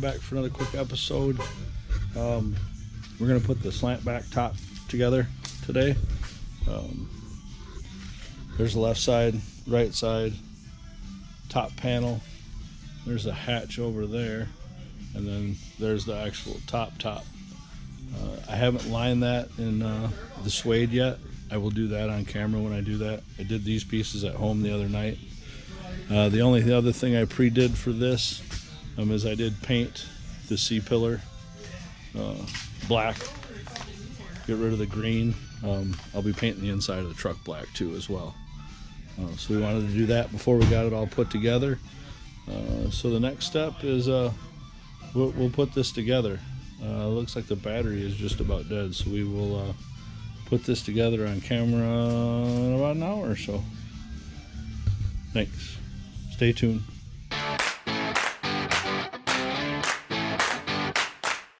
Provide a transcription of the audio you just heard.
Back for another quick episode. We're going to put the Slant Back top together today. There's the left side, right side, top panel. There's a hatch over there, and then there's the actual top. I haven't lined that in the suede yet. I will do that on camera when I do that. I did these pieces at home the other night. The only other thing I pre-did for this is I did paint the C-pillar black, get rid of the green. I'll be painting the inside of the truck black too as well. So we wanted to do that before we got it all put together. So the next step is we'll put this together. Looks like the battery is just about dead, so we will put this together on camera in about an hour or so. Thanks. Stay tuned.